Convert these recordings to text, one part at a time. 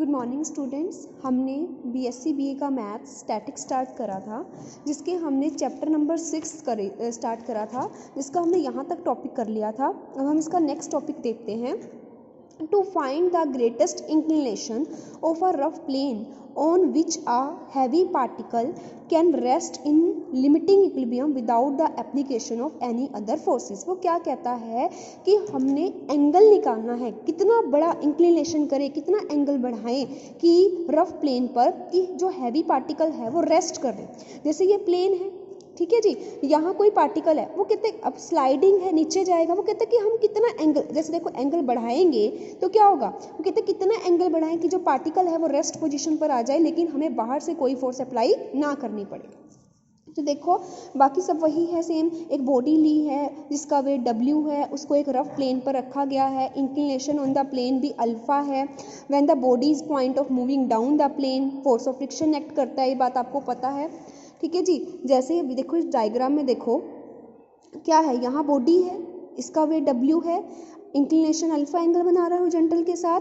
Good morning students. हमने BSc BA का maths static start करा था, जिसके हमने चैप्टर नंबर 6 स्टार्ट करा था, जिसका हमने यहाँ तक टॉपिक कर लिया था। अब हम इसका नेक्स्ट टॉपिक देखते हैं। To find the greatest inclination of a rough plane on which a heavy particle can rest in limiting equilibrium without the application of any other forces। वो क्या कहता है कि हमने एंगल निकालना है, कितना बड़ा इंक्लिनेशन करें, कितना एंगल बढ़ाएं कि रफ प्लेन पर कि जो हैवी पार्टिकल है वो रेस्ट कर दे। जैसे ये प्लेन है, ठीक है जी, यहाँ कोई पार्टिकल है, वो कहते अब स्लाइडिंग है, नीचे जाएगा। वो कहते कि हम कितना एंगल, जैसे देखो एंगल बढ़ाएंगे तो क्या होगा, वो कहते कितना एंगल बढ़ाएं कि जो पार्टिकल है वो रेस्ट पोजीशन पर आ जाए, लेकिन हमें बाहर से कोई फोर्स अप्लाई ना करनी पड़े। तो देखो बाकी सब वही है सेम। एक बॉडी ली है जिसका वेट W है, उसको एक रफ प्लेन पर रखा गया है। इंक्लिनेशन ऑन द प्लेन भी अल्फा है। When the body is point of moving down the plane, force of friction act करता है, ये बात आपको पता है, ठीक है जी। जैसे देखो इस डायग्राम में देखो क्या है, यहाँ बॉडी है, इसका वेट W है, इंक्लिनेशन अल्फा एंगल बना रहा है हॉरिजॉन्टल के साथ,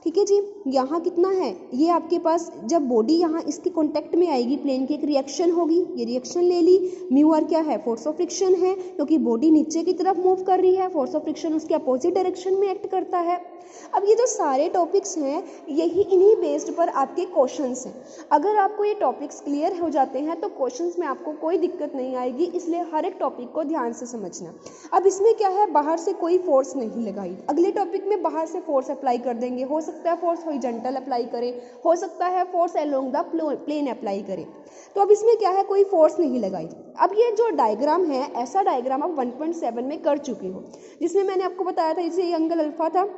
ठीक है जी। यहाँ कितना है, ये आपके पास जब बॉडी यहाँ इसके कांटेक्ट में आएगी प्लेन की, एक रिएक्शन होगी, ये रिएक्शन ले ली। म्यू आर क्या है, फोर्स ऑफ फ्रिक्शन है, क्योंकि बॉडी नीचे की तरफ मूव कर रही है, फोर्स ऑफ फ्रिक्शन उसके अपोजिट डायरेक्शन में एक्ट करता है। अब ये जो सारे टॉपिक्स हैं यही इन्हीं बेस्ड पर आपके क्वेश्चंस हैं। अगर आपको ये टॉपिक्स क्लियर हो जाते हैं तो क्वेश्चंस में आपको कोई दिक्कत नहीं आएगी, इसलिए हर एक टॉपिक को ध्यान से समझना। अब इसमें क्या है, बाहर से कोई फोर्स नहीं लगाई। अगले टॉपिक में बाहर से फोर्स अप्लाई कर देंगे, हो सकता है फोर्स हॉरिजॉन्टल अप्लाई करे, हो सकता है force along the plane apply करे। तो अब इसमें क्या है, कोई फोर्स नहीं लगाई। अब ये जो डायग्राम है, ऐसा डायग्राम आप 1.7 में कर चुके हो, जिसमें मैंने आपको बताया था जैसे ये एंगल अल्फा था,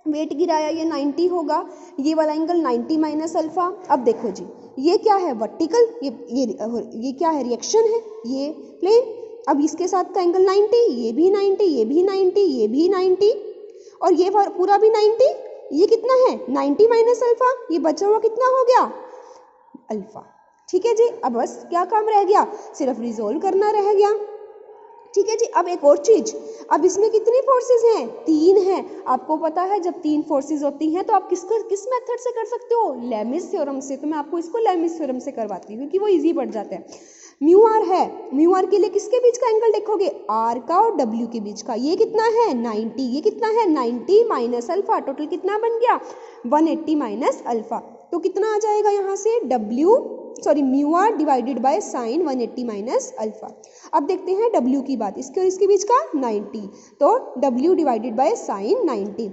वेट गिराया, ये 90 होगा, ये वाला एंगल 90 माइनस अल्फा। अब देखो जी, ये क्या है, वर्टिकल, ये क्या है, रिएक्शन है, ये प्लेन। अब इसके साथ का एंगल 90, ये भी 90, ये भी 90, ये भी 90 और ये पूरा भी 90। ये कितना है, 90 माइनस अल्फा, ये बचा हुआ कितना हो गया, अल्फा, ठीक है जी। अब बस क्या काम रह गया, सिर्फ रिजोल्व करना रह गया, ठीक है जी। अब एक और चीज, अब इसमें कितनी फोर्सेस हैं, 3 हैं। आपको पता है जब 3 फोर्सेस होती हैं तो आप किस मेथड से कर सकते हो, लेमिस थ्योरम से। तो मैं आपको इसको लेमिस थ्योरम से करवाती हूँ क्योंकि वो इजी बढ़ जाता है। म्यू आर है, म्यू आर के लिए किसके बीच का एंगल देखोगे, आर का और W के बीच का। ये कितना है, 90, ये कितना है, 90 माइनस अल्फा। टोटल कितना बन गया, 180 माइनस अल्फा। तो कितना आ जाएगा यहाँ से, mu R divided by sine 180 minus alpha. अब देखते हैं W की बात, इसके और इसके बीच का 90, तो W divided by sign 90।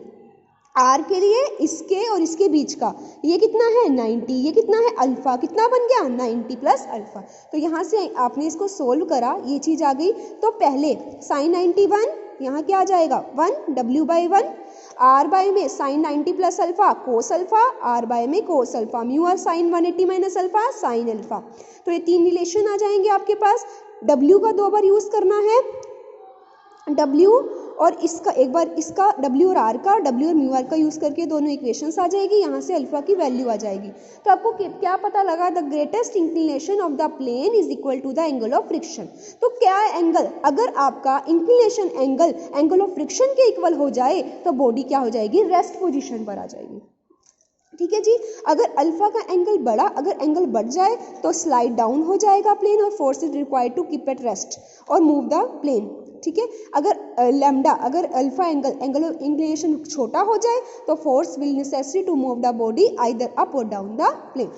R के लिए इसके और इसके बीच का ये कितना है, 90, ये कितना है, अल्फा, कितना बन गया, 90 प्लस अल्फा। तो यहाँ से आपने इसको सोल्व करा, ये चीज आ गई। तो पहले साइन 91, यहाँ क्या आ जाएगा, 1, W बाई 1, R बाय में sine 90 plus alpha cos alpha, R by में cos alpha, mu R sine 180 minus alpha sine alpha. तो ये 3 रिलेशन आ जाएंगे आपके पास। W का 2 बार यूज करना है, W और इसका एक बार, इसका W और R का, W और म्यू आर का यूज करके दोनों इक्वेशंस आ जाएगी, यहाँ से अल्फा की वैल्यू आ जाएगी। तो आपको क्या पता लगा, the greatest inclination of the plane is equal to the angle of friction. तो क्या एंगल, अगर आपका इंक्लिनेशन एंगल ऑफ फ्रिक्शन के इक्वल हो जाए तो बॉडी क्या हो जाएगी, रेस्ट पोजिशन पर आ जाएगी, ठीक है जी। अगर अल्फा का एंगल बढ़ा, अगर एंगल बढ़ जाए तो स्लाइड डाउन हो जाएगा प्लेन और force is required to keep at rest or move the plane, ठीक है। अगर लैम्डा, अगर अल्फा एंगल ऑफ इंक्लिनेशन छोटा हो जाए तो force will necessary to move the body either up or down the plane,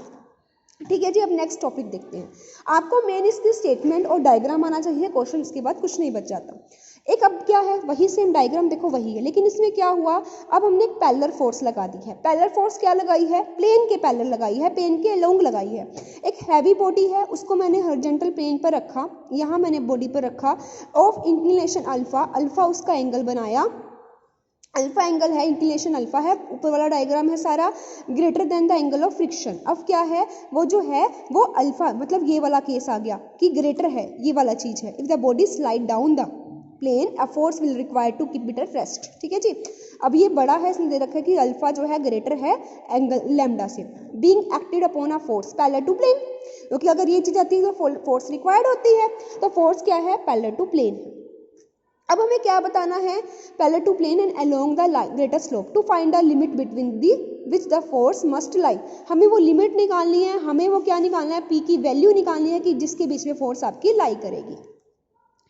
ठीक है जी। अब नेक्स्ट टॉपिक देखते हैं। आपको मेन इसकी स्टेटमेंट और डायग्राम आना चाहिए, क्वेश्चन इसके बाद कुछ नहीं बच जाता। एक अब क्या है, वही सेम डायग्राम देखो वही है, लेकिन इसमें क्या हुआ, अब हमने एक पैरेलल फोर्स लगा दी है। पैरेलल फोर्स क्या लगाई है, प्लेन के पैरेलल लगाई है, प्लेन के अलोंग लगाई है। एक हैवी बॉडी है, उसको मैंने हॉरिजॉन्टल प्लेन पर रखा, यहाँ मैंने बॉडी पर रखा, ऑफ इंक्लिनेशन अल्फा, अल्फा उसका एंगल बनाया, अल्फा एंगल है, इंक्लिनेशन अल्फा है, ऊपर वाला डायग्राम है सारा, greater than the angle of friction. अब क्या है, वो जो है वो अल्फा, मतलब ये वाला केस आ गया कि ग्रेटर है, ये वाला चीज है। If the body slide down the plane a force will require to keep it at rest, ठीक है जी। अब ये बड़ा है, इसमें दे रखा है कि अल्फा जो है ग्रेटर है एंगल लैम्डा से, being acted upon a force parallel to plane, क्योंकि अगर ये चीज आती है तो फोर्स रिक्वायर्ड होती है, तो फोर्स क्या है, पैरेलल टू प्लेन। अब हमें क्या बताना है, parallel to plane and along the greater slope to find the limit between the which the force must lie. हमें वो लिमिट निकालनी है, हमें वो क्या निकालना है, P की वैल्यू निकालनी है कि जिसके बीच में फोर्स आपकी लाई करेगी।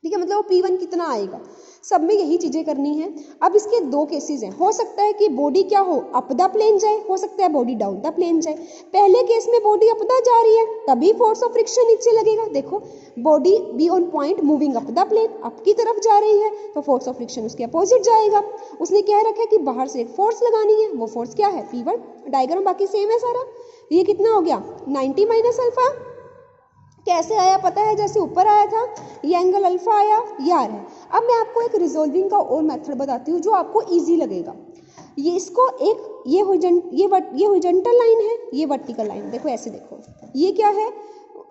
ठीक है, मतलब वो P1 कितना आएगा, सब में यही चीजें करनी है। अब इसके दो केसेस हैं, हो सकता है कि बॉडी क्या हो, अप द प्लेन जाए, हो सकता है बॉडी डाउन द प्लेन जाए। पहले केस में बॉडी अप द जा रही है तभी फोर्स ऑफ फ्रिक्शन नीचे लगेगा। देखो body be on point moving up the plane, up की तरफ जा रही है तो फोर्स ऑफ फ्रिक्शन उसके अपोजिट जाएगा। उसने क्या रखा है कि बाहर से एक फोर्स लगानी है, वो फोर्स क्या है, P1। डायग्राम बाकी सेम है सारा। ये कितना हो गया 90 माइनस अल्फा, कैसे आया पता है, जैसे ऊपर आया था ये एंगल अल्फा आया, ये आ रहा है। अब मैं आपको एक रिजोल्विंग का और मेथड बताती हूँ जो आपको इजी लगेगा। ये इसको एक ये हॉरिजॉन्टल लाइन है, ये वर्टिकल लाइन, देखो ऐसे देखो, ये क्या है,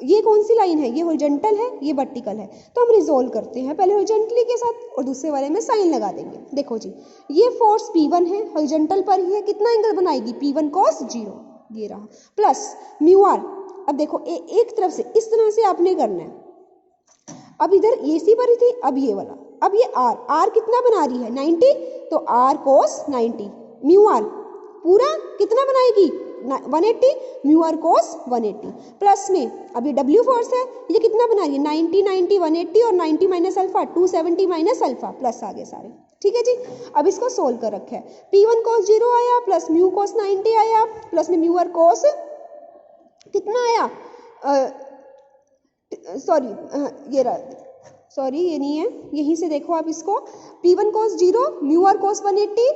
ये कौन सी लाइन है, ये हॉरिजॉन्टल है, ये वर्टिकल है। तो हम रिजोल्व करते हैं पहले हॉरिजॉन्टली के साथ और दूसरे वाले में साइन लगा देंगे। देखो जी, ये फोर्स P1 है, हॉरिजॉन्टल पर ही है, कितना एंगल बनाएगी, P1 cos 0, ये रहा, प्लस म्यू आर। अब देखो एक तरफ से इस तरह से आपने करना है। अब इधर ये सी भरी थी, अब ये वाला, अब ये आर कितना बना रही है 90, तो आर cos 90, म्यू आर पूरा कितना बनाएगी 180, म्यू आर cos 180, प्लस में अब ये W फोर्स है, ये कितना बना रही है 90 90 180 और 90 minus alpha 270 minus alpha, plus आगे सारे। ठीक है जी, अब इसको सोल्व कर रखा है, P1 cos 0 आया, प्लस म्यू cos 90 आया, प्लस में म्यू आर cos कितना आया, सॉरी ये नहीं है, यहीं से देखो आप इसको, P1 cos 0, mu R cos 180,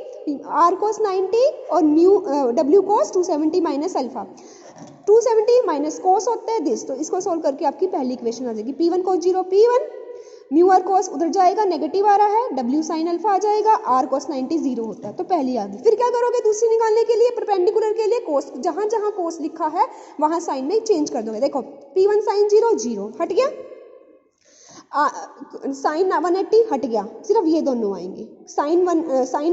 R cos 90 और W cos 270 minus alpha. 270 minus cos होता है दिस, तो इसको सोल्व करके आपकी पहली इक्वेशन आ जाएगी, P1 cos 0 P1, mu R cos उधर जाएगा, नेगेटिव आ रहा है, W sin अल्फा आ जाएगा, आर cos 90 0 होता है, तो पहली आ गई। फिर क्या करोगे दूसरी निकालने के लिए, परपेंडिकुलर के लिए cos, जहां जहां cos लिखा है वहां साइन में चेंज कर दोगे। देखो P1 sin 0 0 हट गया, साइन 180 हट गया, सिर्फ ये दोनों आएंगे। साइन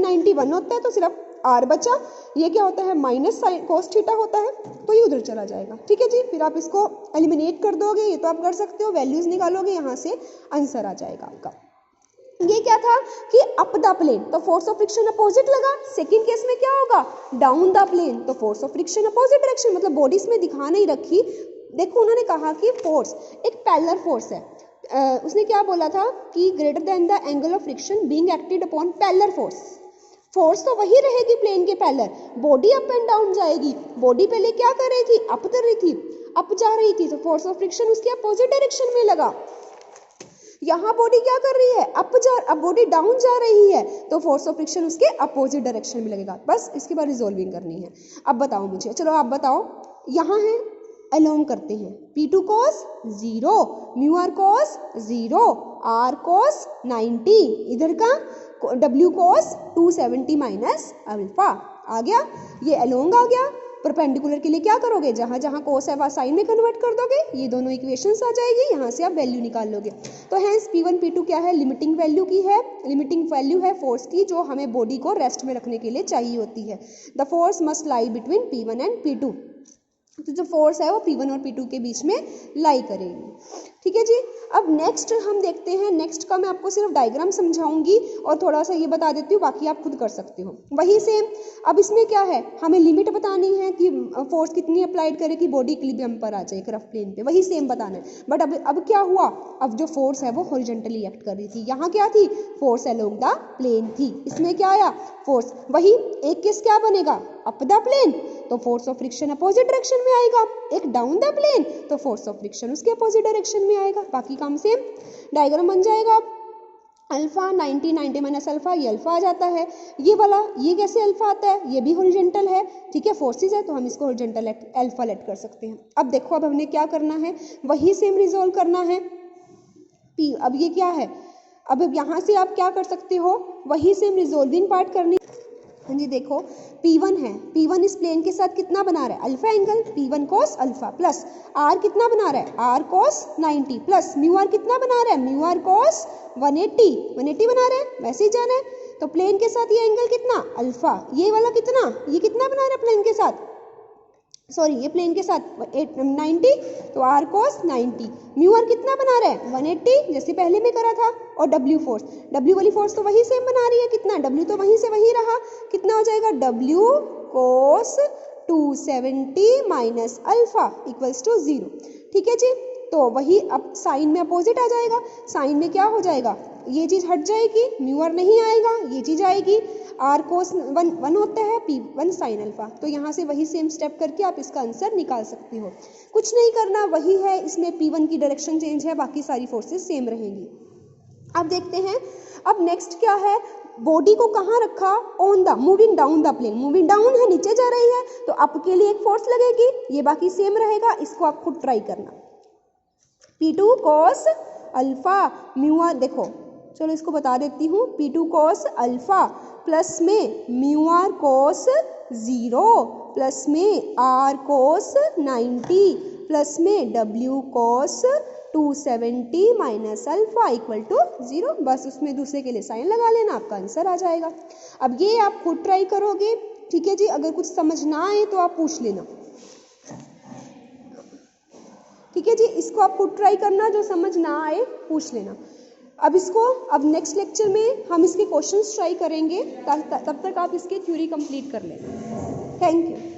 90 1 होता है तो सिर्फ आर बचा, ये क्या होता है माइनस साइन cos थीटा होता है, तो ये उधर चला जाएगा। ठीक है जी, फिर आप इसको एलिमिनेट कर दोगे, ये तो आप कर सकते हो, वैल्यूज निकालोगे, यहाँ से आंसर आ जाएगा आपका। ये क्या था कि अप द प्लेन, तो फोर्स ऑफ फ्रिक्शन अपोजिट लगा। सेकंड केस में क्या होगा, डाउन द प्लेन, तो force of friction opposite direction, मतलब बॉडी इसमें दिखा नहीं रखी। देखो उन्होंने कहा कि फोर्स एक पैरेलल फोर्स है, उसने क्या बोला था कि greater than the angle of friction being acted upon parallel force. Force तो वही रहेगी प्लेन के parallel, body up and down जाएगी। बॉडी पहले क्या कर रही थी, अप कर रही थी, अप जा रही थी, तो फोर्स ऑफ फ्रिक्शन उसके अपोजिट डायरेक्शन में लगा। यहाँ बॉडी क्या कर रही है, अब बॉडी डाउन जा रही है, तो फोर्स ऑफ फ्रिक्शन उसके अपोजिट डायरेक्शन में लगेगा। बस इसके बाद रिजोल्विंग करनी है। अब बताओ मुझे, चलो आप बताओ, यहाँ है अलोंग करते हैं, P2 cos 0, mu R cos 0, R cos 90, इधर का W cos 270 माइनस अल्फा आ गया, ये अलोंग आ गया। परपेंडिकुलर के लिए क्या करोगे, जहां जहां cos है वहां साइन में कन्वर्ट कर दोगे, ये दोनों इक्वेशंस आ जाएगी, यहाँ से आप वैल्यू निकाल लोगे। तो हैंस P1 P2 क्या है, लिमिटिंग वैल्यू की है, लिमिटिंग वैल्यू है फोर्स की, जो हमें बॉडी को रेस्ट में रखने के लिए चाहिए होती है। The force must lie between P1 and P2, तो जो फोर्स है वो P1 और P2 के बीच में लाई करेगी। ठीक है जी, अब नेक्स्ट हम देखते हैं। नेक्स्ट का मैं आपको सिर्फ डायग्राम समझाऊंगी और थोड़ा सा ये बता देती हूँ, बाकी आप खुद कर सकते हो। वही सेम, अब इसमें क्या है, हमें लिमिट बतानी है कि फोर्स कितनी अप्लाइड करे कि बॉडी इक्विलिब्रियम पर आ जाए एक रफ प्लेन पे, वही सेम बताना है। बट अब क्या हुआ, अब जो फोर्स है वो हॉरिजॉन्टली एक्ट कर रही थी, यहाँ क्या थी, फोर्स अलोंग द प्लेन थी। इसमें क्या आया, फोर्स वही, एक केस क्या बनेगा, अप द प्लेन, तो force of friction opposite direction में आएगा। एक डाउन द प्लेन, तो फोर्स ऑफ फ्रिक्शन उसके अपोजिट डायरेक्शन में आएगा। बाकी काम सेम, डायग्राम बन जाएगा। अल्फा 90 90 माइनस अल्फा, ये अल्फा आ जाता है। ये वाला, ये कैसे अल्फा आता है, ये भी हॉरिजॉन्टल है। ठीक है, फोर्सेस है तो हम इसको हॉरिजॉन्टल अल्फा लेट कर सकते हैं। अब देखो, अब हमने क्या करना है, वही सेम रिजोल्व करना है। P, अब ये क्या है, अब यहाँ से आप क्या कर सकते हो, वही सेम रिजोल्विंग पार्ट करनी। हाँ जी, देखो P1 है, P1 इस प्लेन के साथ कितना बना रहा है, alpha angle, P1 cos alpha, plus R कितना बना रहा है, R cos 90, plus mu R कितना बना रहा है, म्यू आर cos 180 बना रहे हैं, वैसे ही जाना है। तो प्लेन के साथ ये एंगल कितना, अल्फा, ये वाला कितना, ये कितना बना रहा है प्लेन के साथ, सॉरी ये प्लेन के साथ 90, तो R cos 90, म्यू आर कितना बना रहा है 180, जैसे पहले में करा था। और W फोर्स, W वाली फोर्स तो वही सेम बना रही है, कितना W तो वहीं से वही रहा, कितना हो जाएगा W cos 270 minus alpha equals to 0। ठीक है जी, तो वही अब साइन में अपोजिट आ जाएगा, साइन में क्या हो जाएगा, ये चीज़ हट जाएगी, म्यू आर नहीं आएगा, ये चीज़ आएगी, आर कोस 1 होता है, P1 साइन अल्फा। तो यहाँ से वही सेम स्टेप करके आप इसका आंसर निकाल सकती हो। कुछ नहीं करना, वही है, इसमें P1 की डायरेक्शन चेंज है, बाकी सारी फोर्सेस सेम रहेंगी। अब देखते हैं, अब नेक्स्ट क्या है, बॉडी को कहाँ रखा, on the moving down the plane, moving down है, नीचे जा रही है, तो अप के लिए एक फोर्स लगेगी, ये बाकी सेम रहेगा, इसको आप खुद ट्राई करना। P2 cos alpha mu are, देखो चलो इसको बता देती हूँ, P2 cos अल्फा प्लस में म्यू आर cos 0 प्लस में r cos 90 प्लस में w cos 270 minus alpha equal to 0। बस उसमें दूसरे के लिए साइन लगा लेना, आपका आंसर आ जाएगा। अब ये आप खुद ट्राई करोगे, ठीक है जी, अगर कुछ समझ ना आए तो आप पूछ लेना। ठीक है जी, इसको आप खुद ट्राई करना, जो समझ ना आए पूछ लेना। अब नेक्स्ट लेक्चर में हम इसके क्वेश्चंस ट्राई करेंगे, तब तक आप इसकी थ्योरी कंप्लीट कर लेना। Thank you.